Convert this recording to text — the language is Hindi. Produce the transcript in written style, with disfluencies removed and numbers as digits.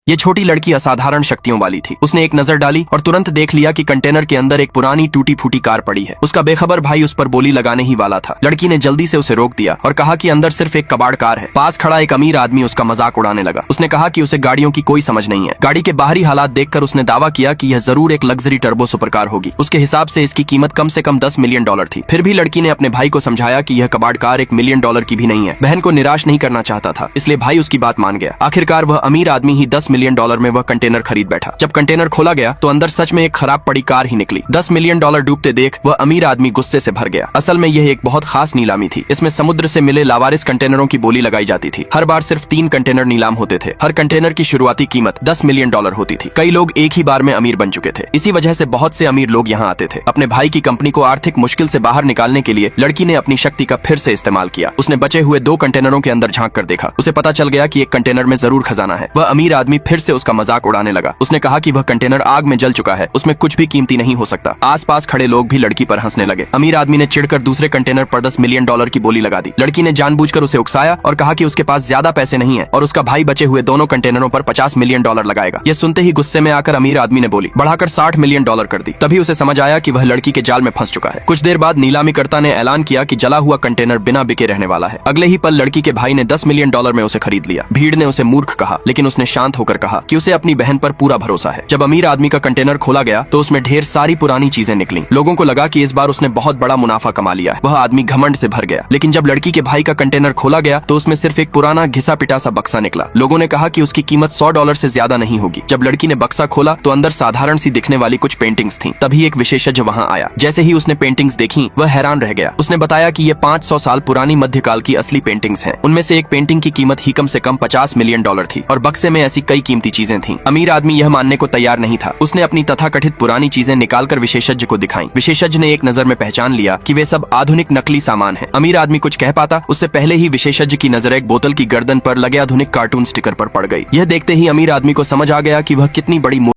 ये छोटी लड़की असाधारण शक्तियों वाली थी। उसने एक नजर डाली और तुरंत देख लिया कि कंटेनर के अंदर एक पुरानी टूटी फूटी कार पड़ी है। उसका बेखबर भाई उस पर बोली लगाने ही वाला था। लड़की ने जल्दी से उसे रोक दिया और कहा कि अंदर सिर्फ एक कबाड़ कार है। पास खड़ा एक अमीर आदमी उसका मजाक उड़ाने लगा। उसने कहा कि उसे गाड़ियों की कोई समझ नहीं है। गाड़ी के बाहरी हालात देखकर उसने दावा किया कि यह जरूर एक लग्जरी टर्बो सुपर कार होगी। उसके हिसाब से इसकी कीमत कम से कम $10 मिलियन थी। फिर भी लड़की ने अपने भाई को समझाया कि यह कबाड़ कार $1 मिलियन की भी नहीं है। बहन को निराश नहीं करना चाहता था, इसलिए भाई उसकी बात मान गया। आखिरकार वह अमीर आदमी ही $10 मिलियन में वह कंटेनर खरीद बैठा। जब कंटेनर खोला गया तो अंदर सच में एक खराब पड़ी कार ही निकली। $10 मिलियन डूबते देख वह अमीर आदमी गुस्से से भर गया। असल में यह एक बहुत खास नीलामी थी। इसमें समुद्र से मिले लावारिस कंटेनरों की बोली लगाई जाती थी। हर बार सिर्फ 3 कंटेनर नीलाम होते थे। हर कंटेनर की शुरुआती कीमत $10 मिलियन होती थी। कई लोग एक ही बार में अमीर बन चुके थे। इसी वजह से बहुत से अमीर लोग यहाँ आते थे। अपने भाई की कंपनी को आर्थिक मुश्किल से बाहर निकालने के लिए लड़की ने अपनी शक्ति का फिर से इस्तेमाल किया। उसने बचे हुए 2 कंटेनरों के अंदर झांक कर देखा। उसे पता चल गया कि एक कंटेनर में जरूर खजाना है। वह अमीर आदमी फिर से उसका मजाक उड़ाने लगा। उसने कहा कि वह कंटेनर आग में जल चुका है, उसमें कुछ भी कीमती नहीं हो सकता। आसपास खड़े लोग भी लड़की पर हंसने लगे। अमीर आदमी ने चिढ़कर दूसरे कंटेनर पर $10 मिलियन की बोली लगा दी। लड़की ने जानबूझकर उसे उकसाया और कहा कि उसके पास ज्यादा पैसे नहीं है और उसका भाई बचे हुए दोनों कंटेनरों पर $50 मिलियन लगाएगा। यह सुनते ही गुस्से में आकर अमीर आदमी ने बोली बढ़ाकर $60 मिलियन कर दी। तभी उसे समझ आया कि वह लड़की के जाल में फंस चुका है। कुछ देर बाद नीलामीकर्ता ने ऐलान किया कि जला हुआ कंटेनर बिना बिके रहने वाला है। अगले ही पल लड़की के भाई ने $10 मिलियन में उसे खरीद लिया। भीड़ ने उसे मूर्ख कहा, लेकिन उसने शांत होकर कहा कि उसे अपनी बहन पर पूरा भरोसा है। जब अमीर आदमी का कंटेनर खोला गया तो उसमें ढेर सारी पुरानी चीजें निकली। लोगों को लगा कि इस बार उसने बहुत बड़ा मुनाफा कमा लिया है। वह आदमी घमंड से भर गया। लेकिन जब लड़की के भाई का कंटेनर खोला गया तो उसमें सिर्फ एक पुराना घिसा पिटा सा बक्सा निकला। लोगों ने कहा कि उसकी कीमत $100 से ज्यादा नहीं होगी। जब लड़की ने बक्सा खोला तो अंदर साधारण सी दिखने वाली कुछ पेंटिंग्स थीं। तभी एक विशेषज्ञ वहां आया। जैसे ही उसने पेंटिंग्स देखी वह हैरान रह गया। उसने बताया कि ये 500 साल पुरानी मध्यकाल की असली पेंटिंग्स हैं। उनमें से एक पेंटिंग की कीमत ही कम से कम $50 मिलियन थी और बक्से में ऐसी कई कीमती चीजें थीं। अमीर आदमी यह मानने को तैयार नहीं था। उसने अपनी तथाकथित पुरानी चीजें निकालकर विशेषज्ञ को दिखाई। विशेषज्ञ ने एक नजर में पहचान लिया कि वे सब आधुनिक नकली सामान है। अमीर आदमी कुछ कह पाता उससे पहले ही विशेषज्ञ की नजर एक बोतल की गर्दन पर लगे आधुनिक कार्टून स्टिकर पर पड़ गई। यह देखते ही अमीर आदमी को समझ आ गया कि वह कितनी बड़ी